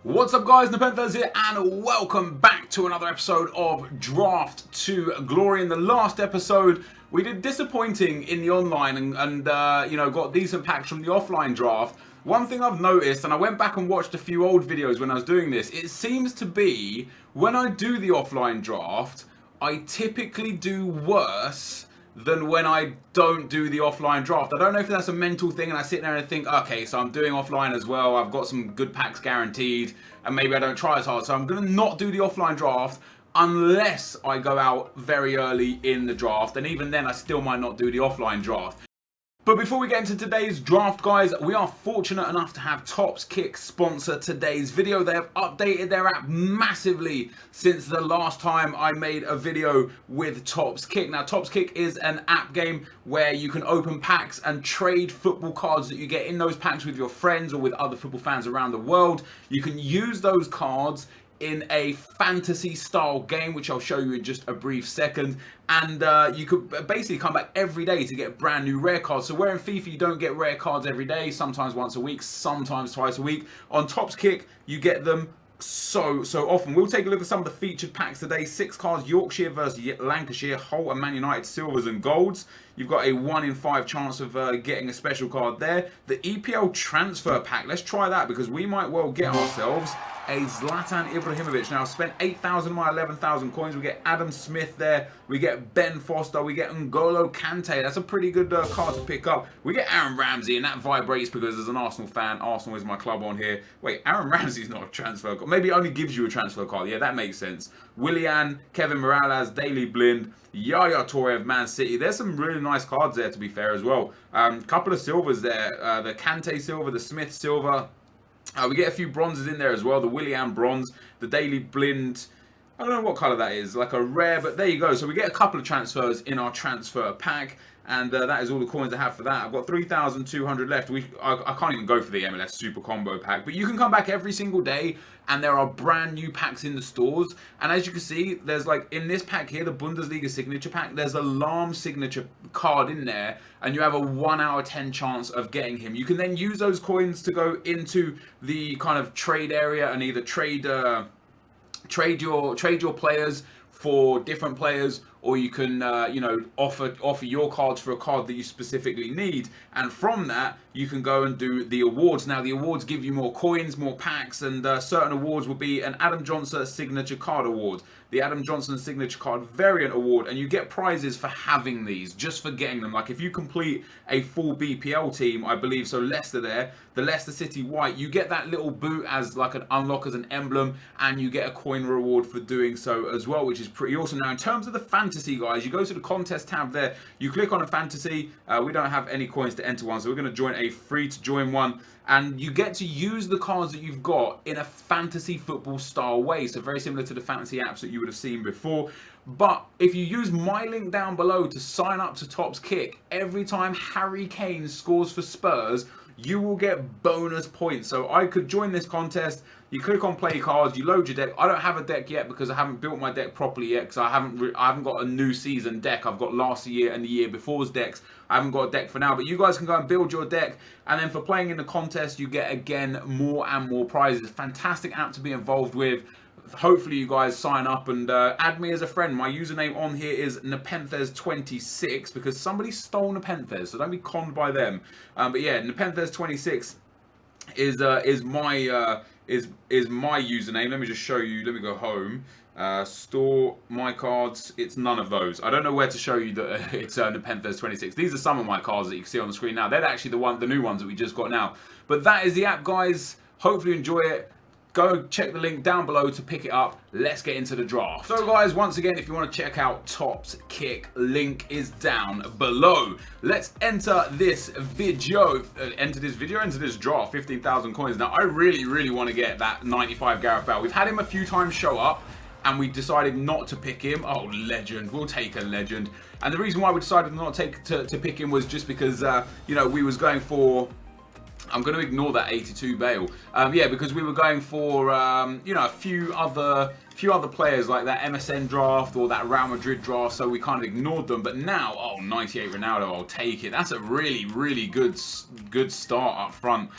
What's up guys, NepentheZ here and welcome back to another episode of Draft to Glory. In the last episode we did disappointing in the online and got decent packs from the offline draft. One thing I've noticed, and I went back and watched a few old videos when I was doing this, it seems to be when I do the offline draft I typically do worse than when I don't do the offline draft. I don't know if that's a mental thing and I sit there and think, okay, so I'm doing offline as well, I've got some good packs guaranteed, and maybe I don't try as hard, so I'm going to not do the offline draft unless I go out very early in the draft, and even then I still might not do the offline draft. But before we get into today's draft, guys, we are fortunate enough to have TopsKick sponsor today's video. They have updated their app massively since the last time I made a video with TopsKick. Now, TopsKick is an app game where you can open packs and trade football cards that you get in those packs with your friends or with other football fans around the world. You can use those cards in a fantasy style game, which I'll show you in just a brief second, and you could basically come back every day to get brand new rare cards. So where in FIFA you don't get rare cards every day, sometimes once a week, sometimes twice a week, on TopsKick you get them so often. We'll take a look at some of the featured packs today. 6 cards, Yorkshire versus Lancashire, Hull and Man United silvers and golds. You've got a 1 in 5 chance of getting a special card there. The EPL transfer pack, let's try that because we might well get ourselves a Zlatan Ibrahimovic. Now, I've spent 8,000 of my 11,000 coins. We get Adam Smith there. We get Ben Foster. We get N'Golo Kante. That's a pretty good card to pick up. We get Aaron Ramsey, and that vibrates because as an Arsenal fan, Arsenal is my club on here. Wait, Aaron Ramsey's not a transfer card. Maybe it only gives you a transfer card. Yeah, that makes sense. Willian, Kevin Morales, Daily Blind, Yaya Toure of Man City. There's some really nice cards there, to be fair, as well. Couple of silvers there. The Kante silver, the Smith silver. We get a few bronzes in there as well. The Willian bronze, the Daily Blind. I don't know what colour that is, like a rare, but there you go. So we get a couple of transfers in our transfer pack, and that is all the coins I have for that. I've got 3,200 left. I can't even go for the MLS Super Combo pack, but you can come back every single day, and there are brand new packs in the stores. And as you can see, there's like in this pack here, the Bundesliga signature pack, there's a Lahm signature card in there, and you have a 1 out of 10 chance of getting him. You can then use those coins to go into the kind of trade area and either trade your players for different players, or you can offer your cards for a card that you specifically need, and from that you can go and do the awards. Now the awards give you more coins, more packs, and certain awards will be an Adam Johnson signature card award, the Adam Johnson signature card variant award, and you get prizes for having these, just for getting them. Like if you complete a full BPL team, I believe, so Leicester there, the Leicester City white, you get that little boot as like an unlock, as an emblem, and you get a coin reward for doing so as well, which is pretty awesome. Now in terms of the fantasy, guys, you go to the contest tab there, you click on a fantasy. We don't have any coins to enter one, so we're going to join a free to join one, and you get to use the cards that you've got in a fantasy football style way, so very similar to the fantasy apps that you would have seen before. But if you use my link down below to sign up to TopsKick, every time Harry Kane scores for Spurs, you will get bonus points. So I could join this contest. You click on play cards, you load your deck. I don't have a deck yet because I haven't built my deck properly yet, because I haven't got a new season deck. I've got last year and the year before's decks. I haven't got a deck for now, but you guys can go and build your deck, and then for playing in the contest you get again more and more prizes. Fantastic app to be involved with. Hopefully you guys sign up and add me as a friend. My username on here is NepentheZ26 because somebody stole NepentheZ, so don't be conned by them. But yeah, NepentheZ26 is my username. Let me just show you. Let me go home. Store my cards. It's none of those. I don't know where to show you that it's NepentheZ26. These are some of my cards that you can see on the screen now. They're actually the new ones that we just got now. But that is the app, guys. Hopefully you enjoy it. Go check the link down below to pick it up. Let's get into the draft. So guys, once again, if you want to check out TopsKick, link is down below. Let's enter this video. Enter this draft. 15,000 coins. Now I really want to get that 95 Gareth Bale. We've had him a few times show up, and we decided not to pick him. Oh, legend. We'll take a legend. And the reason why we decided not to pick him was just because we was going for, I'm going to ignore that 82 Bale. Yeah, because we were going for a few other players like that MSN draft or that Real Madrid draft, so we kind of ignored them. But now, oh, 98 Ronaldo, I'll take it. That's a really good start up front.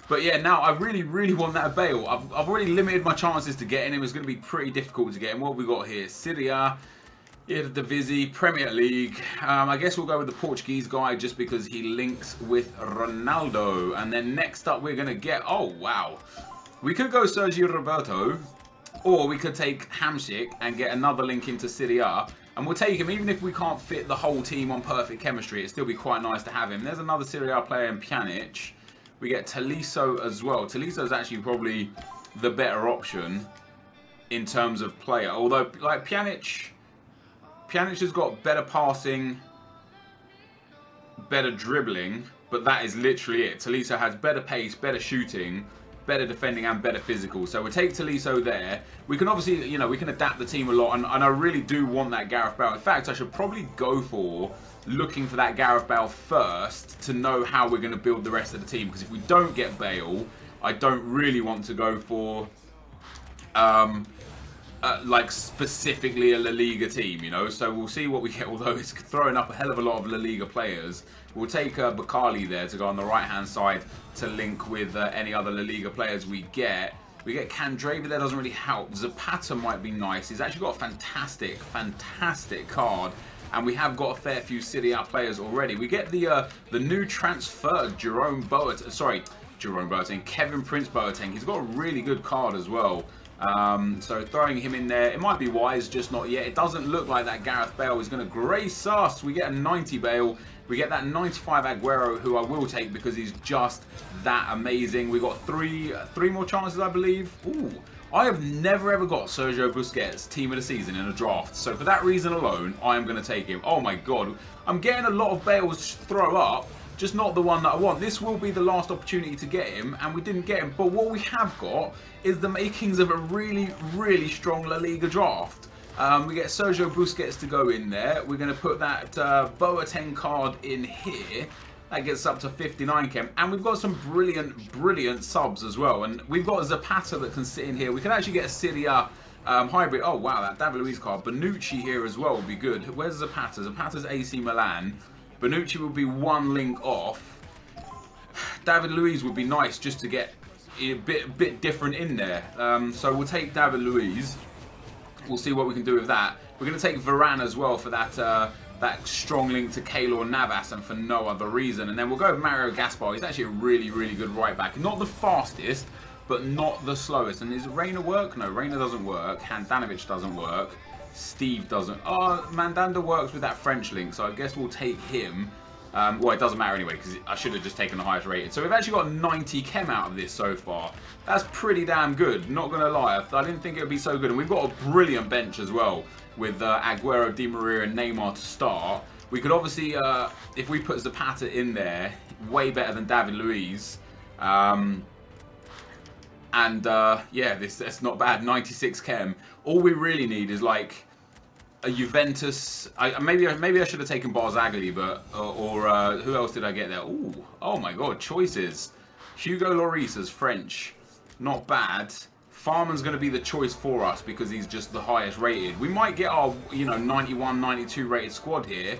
But yeah, now I really want that Bale. I've already limited my chances to getting him. It's going to be pretty difficult to get him. What have we got here? Syria, Eredivisie, Premier League. I guess we'll go with the Portuguese guy just because he links with Ronaldo. And then next up we're going to get... Oh, wow. We could go Sergio Roberto, or we could take Hamsik and get another link into Syria. And we'll take him, even if we can't fit the whole team on perfect chemistry, it'd still be quite nice to have him. There's another Syria player in Pjanic. We get Tolisso as well. Tolisso is actually probably the better option in terms of player. Although, like, Pjanic has got better passing, better dribbling, but that is literally it. Tolisso has better pace, better shooting, better defending and better physical. So we'll take Tolisso there. We can obviously, you know, we can adapt the team a lot. And I really do want that Gareth Bale. In fact, I should probably go for looking for that Gareth Bale first to know how we're going to build the rest of the team. Because if we don't get Bale, I don't really want to go for like specifically a La Liga team, you know. So we'll see what we get. Although it's throwing up a hell of a lot of La Liga players. We'll take Bakali there to go on the right-hand side to link with any other La Liga players we get. We get Candrava, that doesn't really help. Zapata might be nice. He's actually got a fantastic card. And we have got a fair few Serie A players already. We get the new transfer, Kevin Prince Boateng. He's got a really good card as well. So throwing him in there, it might be wise, just not yet. It doesn't look like that Gareth Bale is going to grace us. We get a 90 Bale. We get that 95 Aguero, who I will take because he's just that amazing. We got three more chances, I believe. Ooh, I have never ever got Sergio Busquets team of the season in a draft. So for that reason alone, I am going to take him. Oh my God, I'm getting a lot of Bales throw up. Just not the one that I want. This will be the last opportunity to get him, and we didn't get him. But what we have got is the makings of a really strong La Liga draft. We get Sergio Busquets to go in there. We're going to put that Boateng card in here. That gets up to 59 chem. And we've got some brilliant subs as well. And we've got Zapata that can sit in here. We can actually get a Syria hybrid. Oh, wow, that David Luiz card. Bonucci here as well would be good. Where's Zapata? Zapata's AC Milan. Bonucci would be one link off. David Luiz would be nice just to get a bit different in there. So we'll take David Luiz. We'll see what we can do with that. We're going to take Varane as well for that that strong link to Keylor Navas and for no other reason. And then we'll go with Mario Gaspar. He's actually a really good right back. Not the fastest, but not the slowest. And is Reina work? No, Reina doesn't work. Handanovic doesn't work. Steve doesn't. Oh, Mandanda works with that French link, so I guess we'll take him. Well, it doesn't matter anyway, because I should have just taken the highest rated. So we've actually got 90 chem out of this so far. That's pretty damn good, not going to lie. I didn't think it would be so good. And we've got a brilliant bench as well, with Aguero, Di Maria and Neymar to start. We could obviously, if we put Zapata in there, way better than David Luiz. Yeah, that's not bad. 96 chem. All we really need is like a Juventus. Maybe I should have taken Barzagli, but or who else did I get there? Ooh, oh my God, choices. Hugo Lloris as French, not bad. Farman's going to be the choice for us because he's just the highest rated. We might get our 91, 92 rated squad here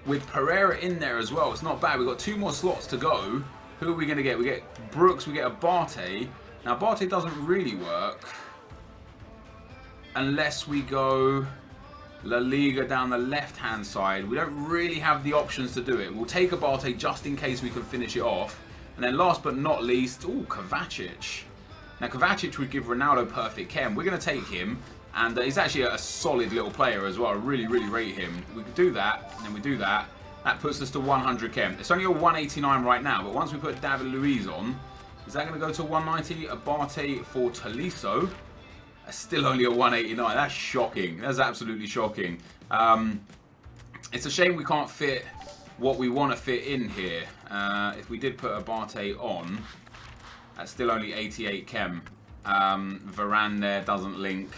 with Pereira in there as well. It's not bad. We've got 2 more slots to go. Who are we going to get? We get Brooks, we get a Barte. Now, Barte doesn't really work unless we go La Liga down the left-hand side. We don't really have the options to do it. We'll take a Barte just in case we can finish it off. And then last but not least, ooh, Kovacic. Now, Kovacic would give Ronaldo perfect chem. We're going to take him. And he's actually a solid little player as well. I really rate him. We could do that, and then we do that. That puts us to 100 chem. It's only a 189 right now, but once we put David Luiz on, is that going to go to 190? A Barte for Tolisso. That's still only a 189. That's shocking. That's absolutely shocking. It's a shame we can't fit what we want to fit in here. If we did put a Barte on, that's still only 88 chem. Varane there doesn't link.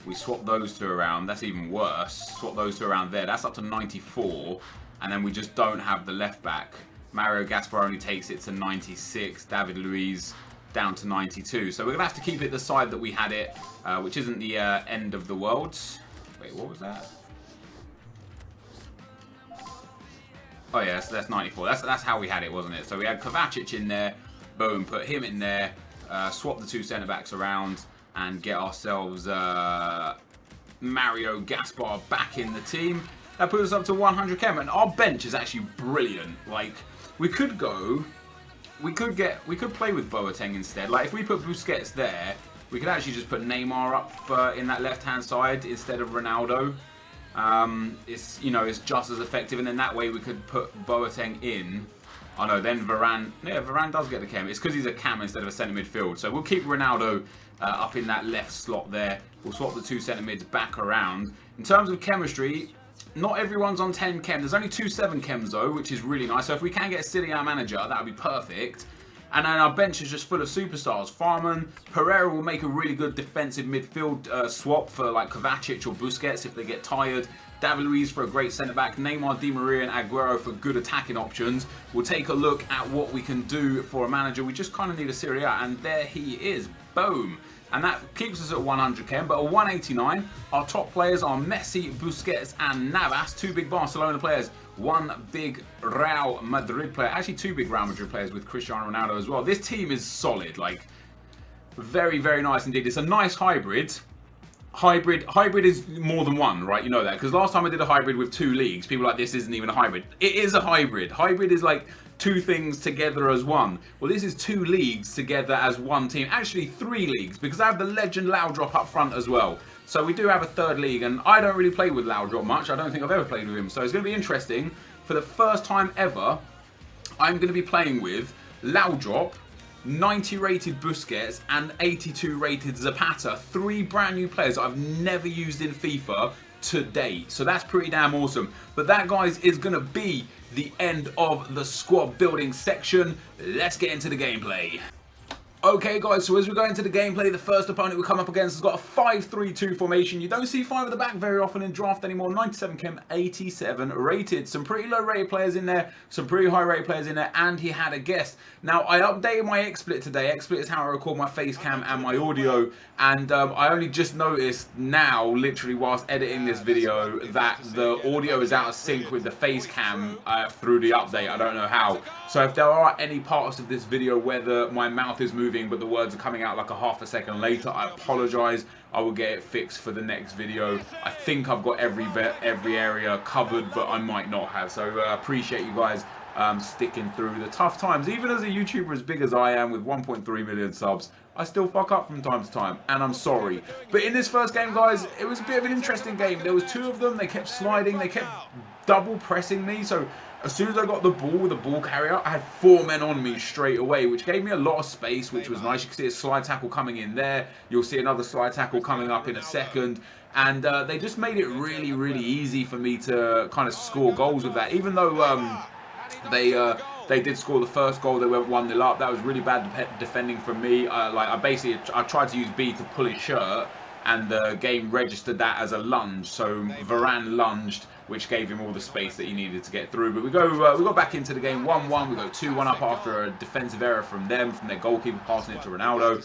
We swap those 2 around. That's even worse. Swap those 2 around there. That's up to 94. And then we just don't have the left back. Mario Gaspar only takes it to 96. David Luiz down to 92. So we're going to have to keep it the side that we had it, which isn't the end of the world. Wait, what was that? Oh yeah, so that's 94. That's how we had it, wasn't it? So we had Kovacic in there. Boom, put him in there, swap the two centre-backs around, and get ourselves Mario Gaspar back in the team. That puts us up to 100 chem, and our bench is actually brilliant. Like, we could play with Boateng instead. Like, if we put Busquets there, we could actually just put Neymar up in that left-hand side instead of Ronaldo. It's, you know, it's just as effective, and then that way we could put Boateng in. Oh no, then Varane. Yeah, Varane does get the chem. It's because he's a cam instead of a centre midfield. So we'll keep Ronaldo up in that left slot there. We'll swap the two centre mids back around. In terms of chemistry, not everyone's on 10 chem. There's only 2 7 chems though, which is really nice. So if we can get City our manager, that would be perfect. And then our bench is just full of superstars. Farman, Pereira will make a really good defensive midfield swap for like Kovacic or Busquets if they get tired. David Luiz for a great centre-back. Neymar, Di Maria and Aguero for good attacking options. We'll take a look at what we can do for a manager. We just kind of need a Serie A, and there he is. Boom. And that keeps us at 100 chem, but at 189, our top players are Messi, Busquets and Navas. 2 big Barcelona players, 1 big Real Madrid player. Actually 2 big Real Madrid players with Cristiano Ronaldo as well. This team is solid, like very, very nice indeed. It's a nice hybrid. Hybrid is more than one, right? You know that, because last time I did a hybrid with 2 leagues, people were like, this isn't even a hybrid. It is a hybrid. Hybrid is like 2 things together as one. Well, this is 2 leagues together as one team. Actually 3 leagues, because I have the legend Laudrup up front as well. So we do have a 3rd league, and I don't really play with Laudrup much. I don't think I've ever played with him. So it's going to be interesting. For the first time ever, I'm going to be playing with Laudrup, 90 rated Busquets and 82 rated Zapata. 3 brand new players I've never used in FIFA to date. So that's pretty damn awesome. But that, guys, is going to be the end of the squad building section. Let's get into the gameplay. Okay guys, so as we go into the gameplay, the first opponent we come up against has got a 5-3-2 formation. You don't see 5 at the back very often in draft anymore. 97 chem, 87 rated. Some pretty low rated players in there, some pretty high rated players in there, and he had a guest. Now, I updated my XSplit today. XSplit is how I record my face cam and my audio, and I only just noticed now, literally whilst editing this video, that the audio is out of sync with the face cam through the update. I don't know how. So if there are any parts of this video where my mouth is moving but the words are coming out like a half a second later, I apologise. I will get it fixed for the next video. I think I've got every area covered, but I might not have. So I appreciate you guys sticking through the tough times. Even as a YouTuber as big as I am with 1.3 million subs, I still fuck up from time to time, and I'm sorry. But in this first game, guys, it was a bit of an interesting game. There was 2 of them. They kept sliding. They kept double pressing me. So as soon as I got the ball with the ball carrier, I had 4 men on me straight away, which gave me a lot of space, which was nice. You can see a slide tackle coming in there. You'll see another slide tackle coming up in a second. And they just made it really, really easy for me to kind of score goals with that. Even though they did score the first goal, they went 1-0 up. That was really bad defending from me. I tried to use B to pull his shirt, and the game registered that as a lunge. So Varane lunged, which gave him all the space that he needed to get through. But we got back into the game 1-1. We go 2-1 up after a defensive error from their goalkeeper passing it to Ronaldo.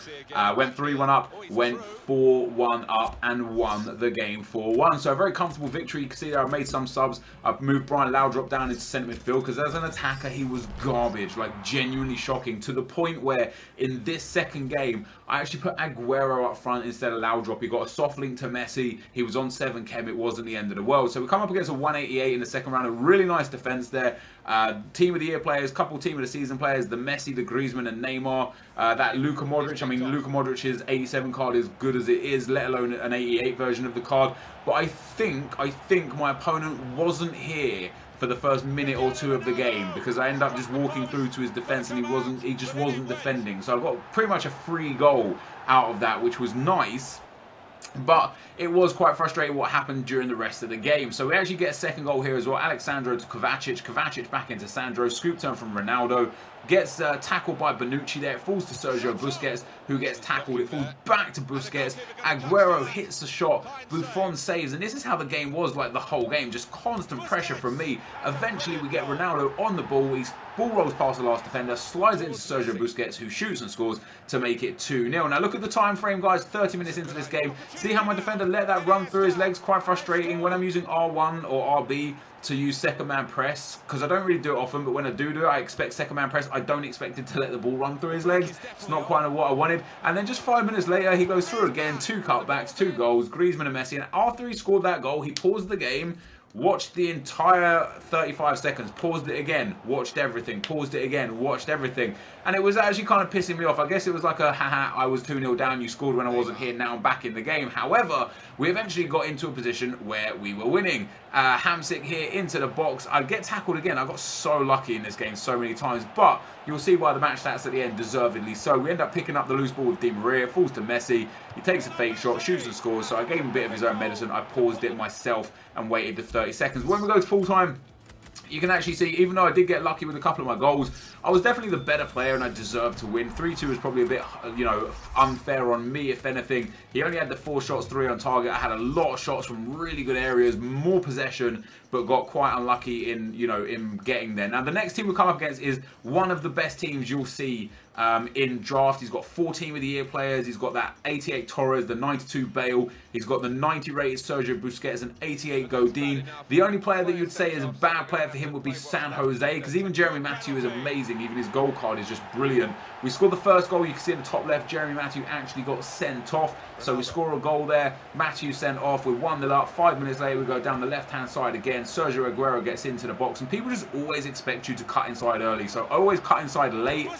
Went 3-1 up, went 4-1 up, and won the game 4-1. So a very comfortable victory. You can see there I've made some subs. I've moved Brian Laudrup down into centre midfield, because as an attacker he was garbage, like genuinely shocking, to the point where in this second game I actually put Aguero up front instead of Laudrup. He got a soft link to Messi. He was on 7 chem. It wasn't the end of the world. So we come up against a 188 in the second round. A really nice defense there. Team of the year players, couple team of the season players, the Messi, the Griezmann and Neymar. That Luka Modric, I mean, Luka Modric's 87 card is good as it is, let alone an 88 version of the card. But I think my opponent wasn't here for the first minute or 2 of the game, because I ended up just walking through to his defense and he just wasn't defending. So I got pretty much a free goal out of that, which was nice. But it was quite frustrating what happened during the rest of the game. So we actually get a second goal here as well. Alexandro to Kovacic. Kovacic back into Sandro. Scoop turn from Ronaldo. Gets tackled by Bonucci there. It falls to Sergio Busquets, who gets tackled. It falls back to Busquets. Aguero hits the shot. Buffon saves. And this is how the game was like the whole game. Just constant pressure from me. Eventually we get Ronaldo on the ball. Ball rolls past the last defender. Slides it into Sergio Busquets, who shoots and scores to make it 2-0. Now look at the time frame, guys. 30 minutes into this game. See how my defender let that run through his legs? Quite frustrating. When I'm using R1 or RB, to use second man press, because I don't really do it often, but when I do it, I expect second man press. I don't expect him to let the ball run through his legs. It's not quite what I wanted. And then just 5 minutes later, he goes through again, 2 cutbacks, 2 goals, Griezmann and Messi. And after he scored that goal, he paused the game, watched the entire 35 seconds, paused it again, watched everything, paused it again, watched everything. And it was actually kind of pissing me off. I guess it was like a, haha, I was 2-0 down, you scored when I wasn't here, now I'm back in the game. However, we eventually got into a position where we were winning. Hamsik here into the box. I get tackled again. I got so lucky in this game so many times, but you'll see why the match stats at the end, deservedly so. We end up picking up the loose ball with Di Maria, falls to Messi. He takes a fake shot, shoots and scores. So I gave him a bit of his own medicine. I paused it myself and waited the 30 seconds. When we go to full time, you can actually see, even though I did get lucky with a couple of my goals, I was definitely the better player and I deserved to win. 3-2 was probably a bit, you know, unfair on me, if anything. He only had the 4 shots, 3 on target. I had a lot of shots from really good areas, more possession, but got quite unlucky in, you know, in getting there. Now, the next team we come up against is one of the best teams you'll see in draft. He's got 4 Team of the Year players. He's got that 88 Torres, the 92 Bale. He's got the 90 rated Sergio Busquets and 88 Godin. The only player that you'd say is a bad player for him would be San Jose, because even Jeremy Matthew is amazing. Even his goal card is just brilliant. We scored the first goal. You can see in the top left, Jeremy Matthew actually got sent off. So we score a goal there. Matthew sent off. We're 1-0 up. 5 minutes later, we go down the left-hand side again. Sergio Aguero gets into the box. And people just always expect you to cut inside early. So always cut inside late.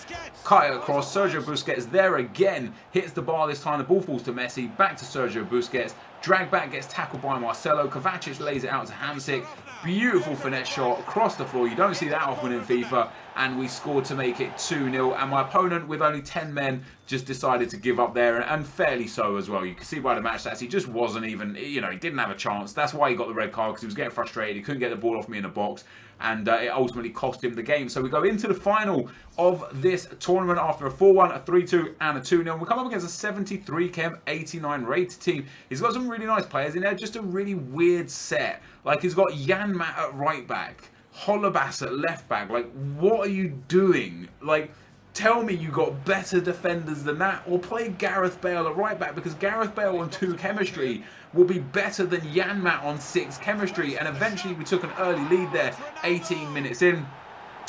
Cut it across. Sergio Busquets there again. Hits the bar this time. The ball falls to Messi. Back to Sergio Busquets. Drag back, gets tackled by Marcelo. Kovacic lays it out to Hamsik. Beautiful finesse shot across the floor. You don't see that often in FIFA. And we scored to make it 2-0. And my opponent, with only 10 men, just decided to give up there. And fairly so as well. You can see by the match stats, he just wasn't even, you know, he didn't have a chance. That's why he got the red card, because he was getting frustrated. He couldn't get the ball off me in the box. And it ultimately cost him the game. So we go into the final of this tournament after a 4-1, a 3-2, and a 2-0. We come up against a 73 chem, 89 rated team. He's got some really nice players in there, just a really weird set. Like, he's got Janmat at right back, Holebas at left back. Like, what are you doing? Like, tell me you got better defenders than that, or play Gareth Bale at right back, because Gareth Bale on 2 chemistry will be better than Janmat on 6 chemistry. And eventually we took an early lead there, 18 minutes in.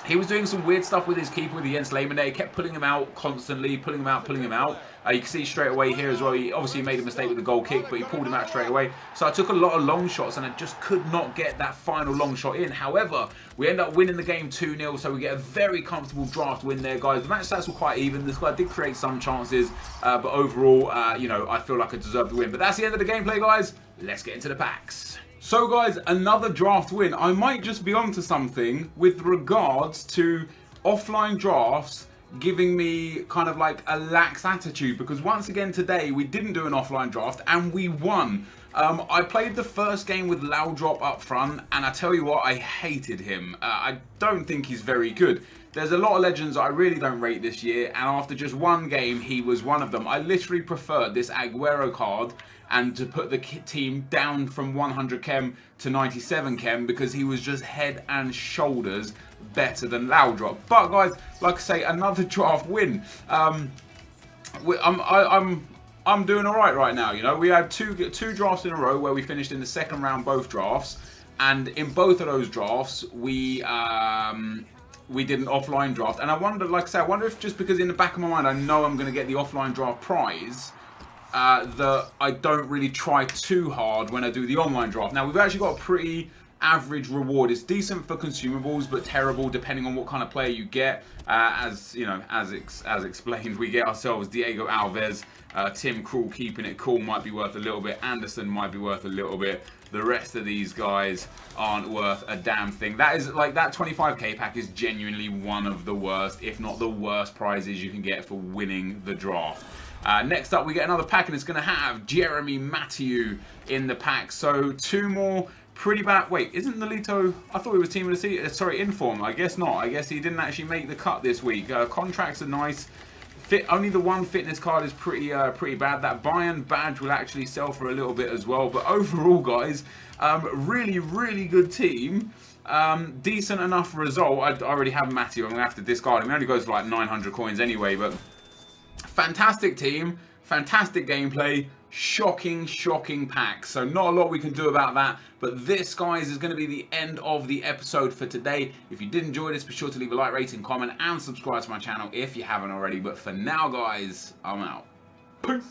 He was doing some weird stuff with his keeper, with Jens Lehmann there. He kept pulling him out constantly, pulling him out, pulling him out. You can see straight away here as well, he obviously made a mistake with the goal kick, but he pulled him out straight away. So I took a lot of long shots and I just could not get that final long shot in. However, we end up winning the game 2-0, so we get a very comfortable draft win there, guys. The match stats were quite even. This guy did create some chances, but overall, you know, I feel like I deserved the win. But that's the end of the gameplay, guys. Let's get into the packs. So guys, another draft win. I might just be onto something with regards to offline drafts giving me kind of like a lax attitude, because once again today we didn't do an offline draft and we won. I played the first game with Laudrup up front, and I tell you what, I hated him. I don't think he's very good. There's a lot of legends I really don't rate this year, and after just one game, he was one of them. I literally preferred this Aguero card and to put the team down from 100 chem to 97 chem, because he was just head and shoulders better than Laudrup. But guys, like I say, another draft win. I'm doing all right now. You know, we had two drafts in a row where we finished in the second round both drafts, and in both of those drafts we did an offline draft. And I wonder, like I say, I wonder if just because in the back of my mind I know I'm going to get the offline draft prize, that I don't really try too hard when I do the online draft. Now we've actually got a pretty average reward. It's decent for consumables, but terrible depending on what kind of player you get. As you know, as explained, we get ourselves Diego Alves, Tim Krul keeping it cool might be worth a little bit. Anderson might be worth a little bit. The rest of these guys aren't worth a damn thing. That is like, that 25k pack is genuinely one of the worst, if not the worst prizes you can get for winning the draft. Next up, we get another pack, and it's going to have Jeremy Matthew in the pack. So 2 more pretty bad. Wait, isn't Nolito? I thought he was team of the season. Sorry, inform. I guess not. I guess he didn't actually make the cut this week. Contracts are nice. Only the one fitness card is pretty bad. That Bayern badge will actually sell for a little bit as well. But overall, guys, really good team. Decent enough result. I already have Matthew. I'm going to have to discard him. He only goes for like 900 coins anyway. But fantastic team. fantastic gameplay, shocking pack. So not a lot we can do about that. But this, guys, is going to be the end of the episode for today. If you did enjoy this, be sure to leave a like, rating, comment, and subscribe to my channel if you haven't already. But for now, guys, I'm out. Peace.